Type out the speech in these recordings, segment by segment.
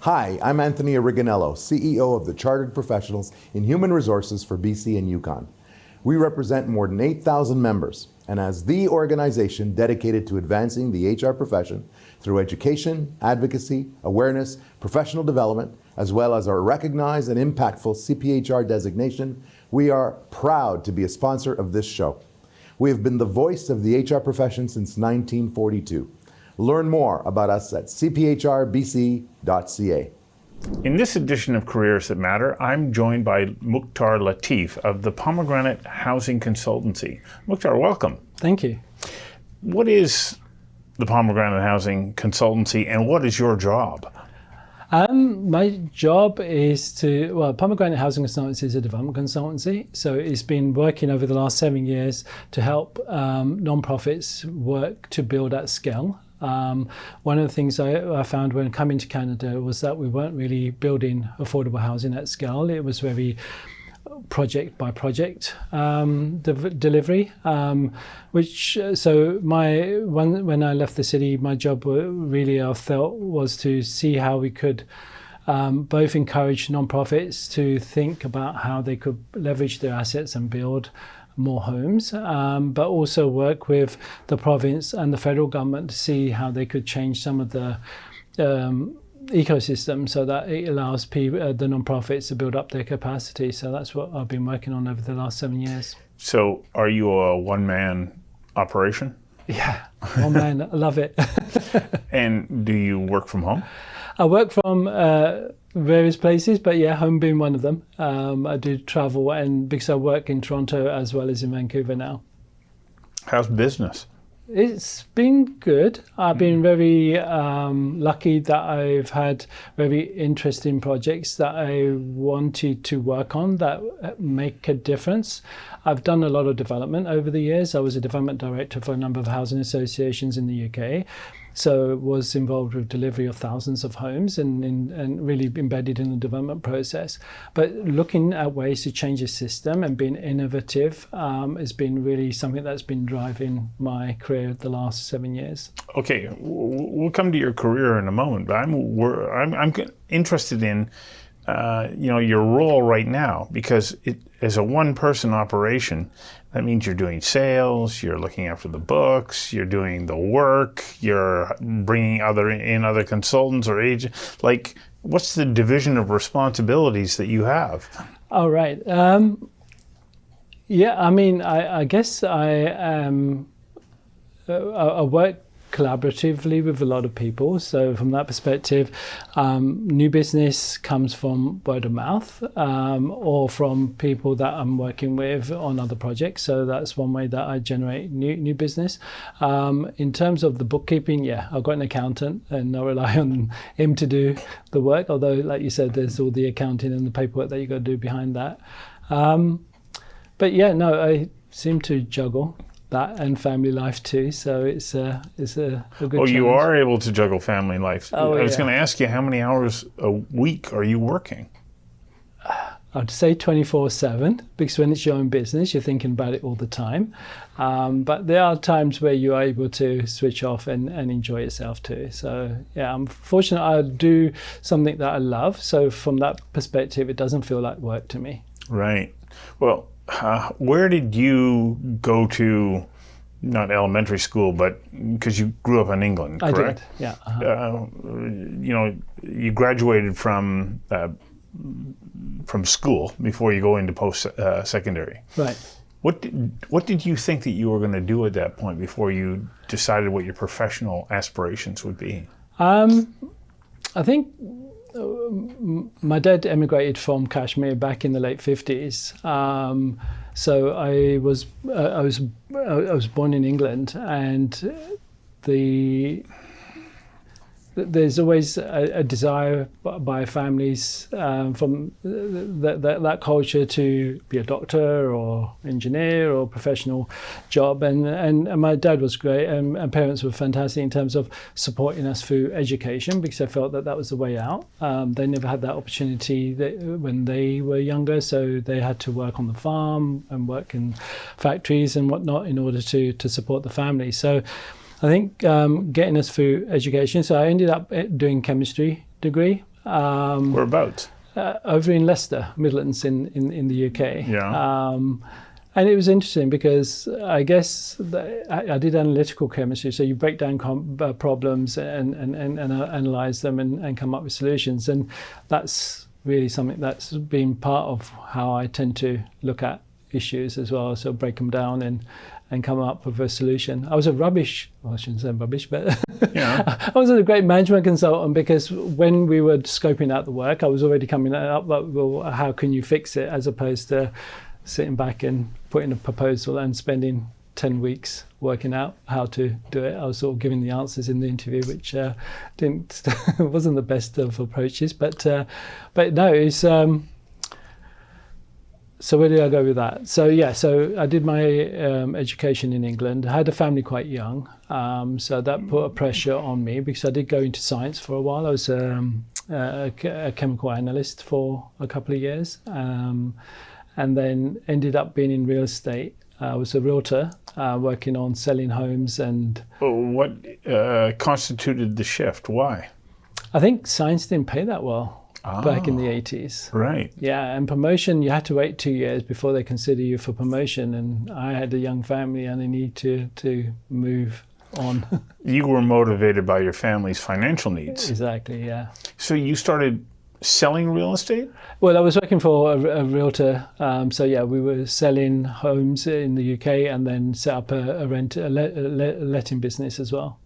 Hi, I'm Anthony Originello, CEO of the Chartered Professionals in Human Resources for BC and Yukon. We represent more than 8,000 members, and as the organization dedicated to advancing the HR profession through education, advocacy, awareness, professional development, as well as our recognized and impactful CPHR designation, we are proud to be a sponsor of this show. We have been the voice of the HR profession since 1942. Learn more about us at cphrbc.ca. In this edition of Careers That Matter, I'm joined by Mukhtar Latif of the Pomegranate Housing Consultancy. Mukhtar, welcome. Thank you. What is the Pomegranate Housing Consultancy and what is your job? My job is Pomegranate Housing Consultancy is a development consultancy. So it's been working over the last 7 years to help non-profits work to build at scale. One of the things I found when coming to Canada was that we weren't really building affordable housing at scale. It was very project by project delivery, when I left the city, my job really I felt was to see how we could both encourage non-profits to think about how they could leverage their assets and build more homes, but also work with the province and the federal government to see how they could change some of the ecosystem so that it allows people, the non-profits to build up their capacity. So that's what I've been working on over the last 7 years. So are you a one-man operation? Yeah, one man, I love it. And do you work from home? I work from various places, but yeah, home being one of them. I do travel, and because I work in Toronto as well as in Vancouver now. How's business? It's been good. I've been very lucky that I've had very interesting projects that I wanted to work on that make a difference. I've done a lot of development over the years. I was a development director for a number of housing associations in the UK. So was involved with delivery of thousands of homes and really embedded in the development process. But looking at ways to change the system and being innovative has been really something that's been driving my career the last 7 years. Okay, we'll come to your career in a moment, but I'm interested in your role right now, because as a one-person operation, that means you're doing sales, you're looking after the books, you're doing the work, you're bringing other consultants or agents. Like, what's the division of responsibilities that you have? All right. I guess I work collaboratively with a lot of people. So from that perspective, new business comes from word of mouth or from people that I'm working with on other projects. So that's one way that I generate new business. In terms of the bookkeeping, yeah, I've got an accountant and I rely on him to do the work. Although, like you said, there's all the accounting and the paperwork that you got to do behind that. But yeah, no, I seem to juggle that and family life too, so it's a good challenge. You are able to juggle family life. I was going to ask you, how many hours a week are you working? I'd say 24/7, because when it's your own business, you're thinking about it all the time. But there are times where you are able to switch off and enjoy yourself too. So yeah, I'm fortunate I do something that I love. So from that perspective, it doesn't feel like work to me. Right. Well, where did you go to, not elementary school, but because you grew up in England, correct? I did, yeah. Uh-huh. You graduated from school before you go into post-secondary. Right. What did you think that you were going to do at that point before you decided what your professional aspirations would be? I think my dad emigrated from Kashmir back in the late 50s. So I was born in England, and there's always a desire by families from that culture to be a doctor or engineer or professional job, and my dad was great, and parents were fantastic in terms of supporting us through education, because I felt that was the way out. They never had that opportunity when they were younger, so they had to work on the farm and work in factories and whatnot in order to support the family. So I think getting us through education. So I ended up doing chemistry degree Whereabouts? Over in Leicester, Midlands in the UK. Yeah. And it was interesting because I guess I did analytical chemistry, so you break down problems and analyze them and come up with solutions. And that's really something that's been part of how I tend to look at issues as well. So break them down and come up with a solution. I was a rubbish, well, I shouldn't say rubbish, but Yeah. I was a great management consultant because when we were scoping out the work, I was already coming up, well, how can you fix it, as opposed to sitting back and putting a proposal and spending 10 weeks working out how to do it. I was sort of giving the answers in the interview, which wasn't the best of approaches, but no, it's. So where did I go with that? So I did my education in England. I had a family quite young, so that put a pressure on me because I did go into science for a while. I was a chemical analyst for a couple of years, and then ended up being in real estate. I was a realtor working on selling homes. And What constituted the shift? Why? I think science didn't pay that well. Back in the 80s. Right. Yeah, and promotion, you had to wait 2 years before they consider you for promotion. And I had a young family and I needed to move on. You were motivated by your family's financial needs. Exactly, yeah. So you started selling real estate? Well, I was working for a realtor. We were selling homes in the UK and then set up a letting business as well.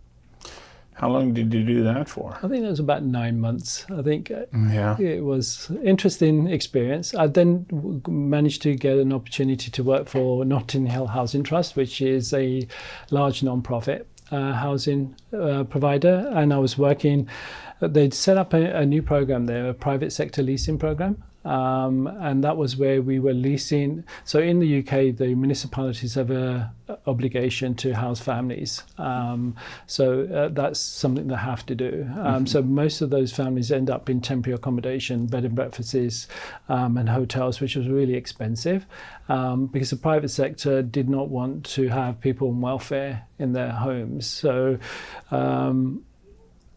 How long did you do that for? I think it was about 9 months. I think Yeah. it was interesting experience. I then managed to get an opportunity to work for Notting Hill Housing Trust, which is a large non-profit housing provider. And I was working, they'd set up a new program there, a private sector leasing program. And that was where we were leasing. So in the UK, the municipalities have a obligation to house families. That's something they have to do. So most of those families end up in temporary accommodation, bed and breakfasts, and hotels, which was really expensive because the private sector did not want to have people on welfare in their homes. So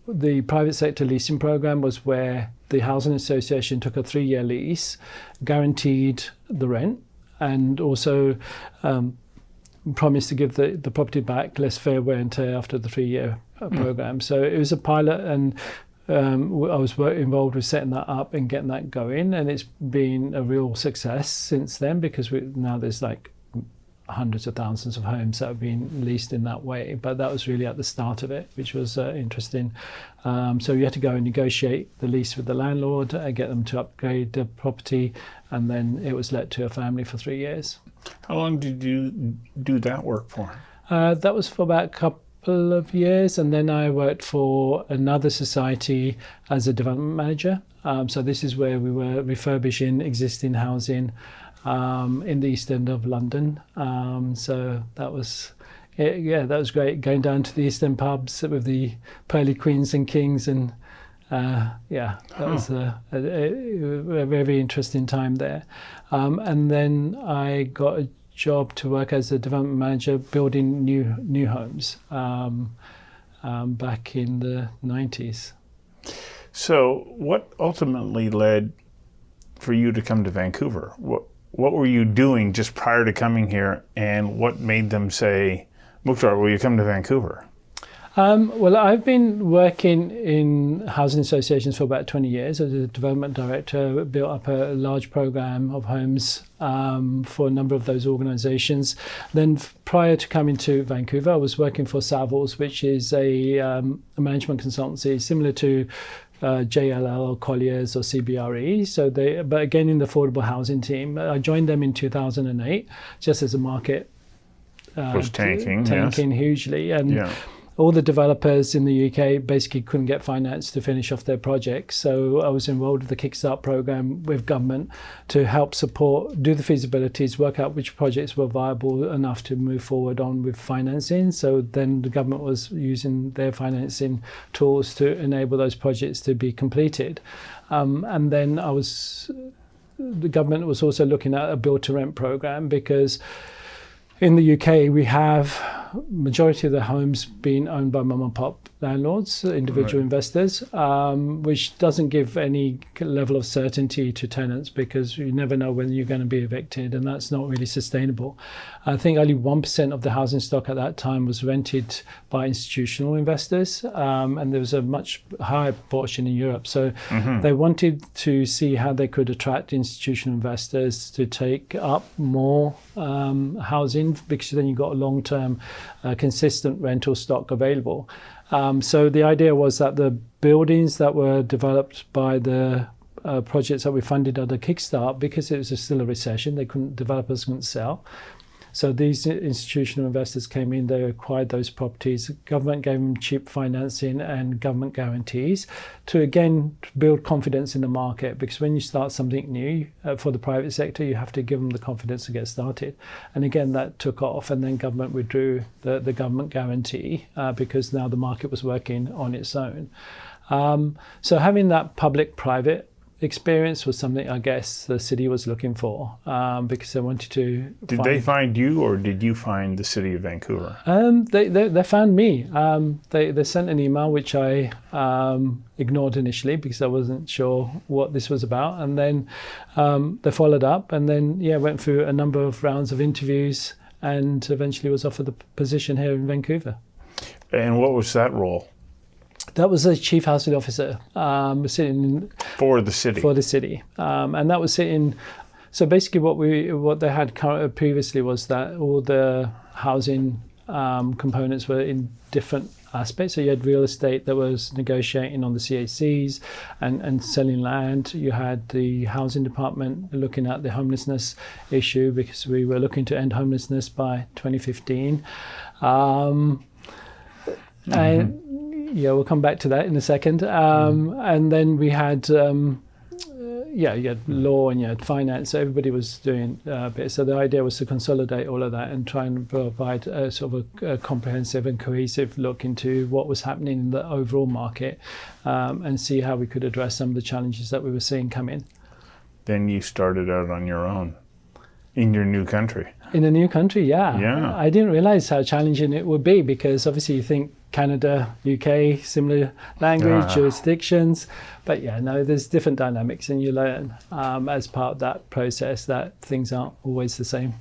the private sector leasing program was where the housing association took a 3-year lease, guaranteed the rent, and also promised to give the property back less fair wear and tear after the 3-year program. So it was a pilot, and I was involved with setting that up and getting that going, and it's been a real success since then because now there's like hundreds of thousands of homes that have been leased in that way, but that was really at the start of it, which was interesting. So you had to go and negotiate the lease with the landlord, get them to upgrade the property, and then it was let to a family for 3 years. How long did you do that work for? That was for about a couple of years, and then I worked for another society as a development manager. So this is where we were refurbishing existing housing in the East End of London. So that was, that was great. Going down to the East End pubs with the pearly queens and kings, and that was a very interesting time there. And then I got a job to work as a development manager building new homes back in the 90s. So what ultimately led for you to come to Vancouver? What were you doing just prior to coming here, and what made them say, Mukhtar, will you come to Vancouver? Well, I've been working in housing associations for about 20 years as a development director, built up a large program of homes for a number of those organizations. Then prior to coming to Vancouver, I was working for Savills, which is a management consultancy similar to JLL or Colliers or CBRE. But again, in the affordable housing team. I joined them in 2008, just as the market was tanking hugely. And all the developers in the UK basically couldn't get finance to finish off their projects. So I was enrolled with the Kickstart program with government to help support, do the feasibilities, work out which projects were viable enough to move forward on with financing. So then the government was using their financing tools to enable those projects to be completed. And then the government was also looking at a build to rent program, because in the UK we have majority of the homes being owned by mum and pop landlords, individual investors, which doesn't give any level of certainty to tenants because you never know when you're going to be evicted, and that's not really sustainable. I think only 1% of the housing stock at that time was rented by institutional investors, and there was a much higher proportion in Europe. So they wanted to see how they could attract institutional investors to take up more housing, because then you've got a long-term consistent rental stock available. So the idea was that the buildings that were developed by the projects that we funded under Kickstart, because it was still a recession, developers couldn't sell. So these institutional investors came in, they acquired those properties. Government gave them cheap financing and government guarantees to, again, build confidence in the market. Because when you start something new for the private sector, you have to give them the confidence to get started. And again, that took off, and then government withdrew the government guarantee because now the market was working on its own. So having that public-private experience was something I guess the city was looking for, because they wanted to. Did they find you, or did you find the city of Vancouver? They found me. They sent an email which I ignored initially because I wasn't sure what this was about, and then they followed up, and then went through a number of rounds of interviews, and eventually was offered the position here in Vancouver. And what was that role? That was a chief housing officer sitting for the city. For the city, and that was sitting. So basically, what they had previously was that all the housing components were in different aspects. So you had real estate that was negotiating on the CACs and selling land. You had the housing department looking at the homelessness issue, because we were looking to end homelessness by 2015. And we'll come back to that in a second. And then we had, you had law and you had finance. So everybody was doing a bit. So the idea was to consolidate all of that and try and provide a sort of a comprehensive and cohesive look into what was happening in the overall market, and see how we could address some of the challenges that we were seeing come in. Then you started out on your own in your new country. In a new country, yeah. I didn't realize how challenging it would be, because obviously you think Canada, UK, similar language, jurisdictions, but there's different dynamics, and you learn as part of that process that things aren't always the same.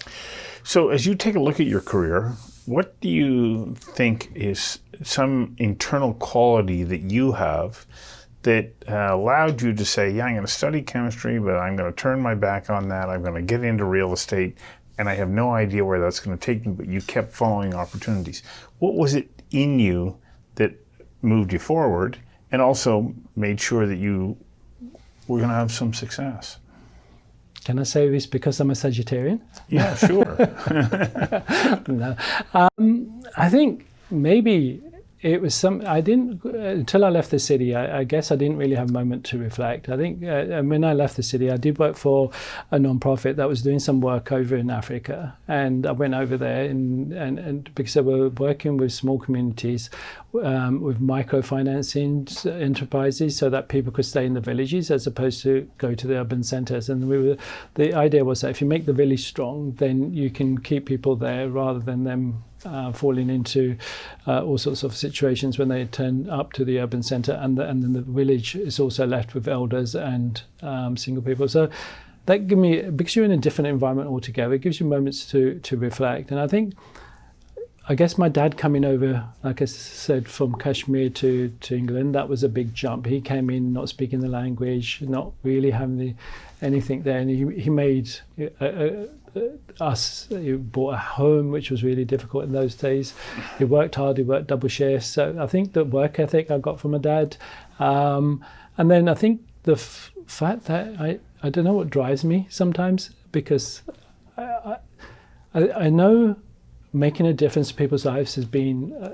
So as you take a look at your career, what do you think is some internal quality that you have that allowed you to say, I'm going to study chemistry, but I'm going to turn my back on that, I'm going to get into real estate, and I have no idea where that's going to take me, but you kept following opportunities. What was it in you that moved you forward and also made sure that you were going to have some success? Can I say this because I'm a Sagittarian? Yeah, sure. No. I think maybe it was until I left the city, I guess I didn't really have a moment to reflect. I think when I left the city, I did work for a non-profit that was doing some work over in Africa. And I went over there and because they were working with small communities, with microfinancing enterprises, so that people could stay in the villages as opposed to go to the urban centres. And the idea was that if you make the village strong, then you can keep people there rather than them falling into all sorts of situations when they turn up to the urban centre, and then the village is also left with elders and single people. So that gave me, because you're in a different environment altogether, it gives you moments to reflect. And I guess my dad coming over, like I said, from Kashmir to England, that was a big jump. He came in not speaking the language, not really having anything there, and he made he bought a home, which was really difficult in those days. He worked hard, he worked double shifts. So I think the work ethic I got from my dad. And then I think the fact that I don't know what drives me sometimes, because I know making a difference to people's lives has been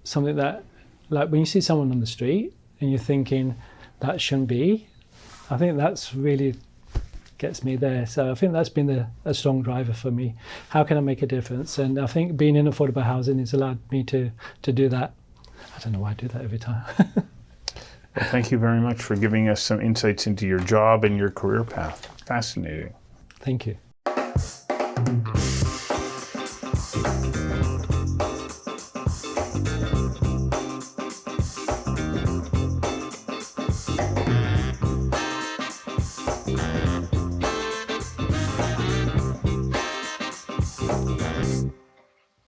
something that, like when you see someone on the street and you're thinking that shouldn't be, I think that's really gets me there. So I think that's been a strong driver for me. How can I make a difference? And I think being in affordable housing has allowed me to do that. I don't know why I do that every time. Well, thank you very much for giving us some insights into your job and your career path. Fascinating. Thank you.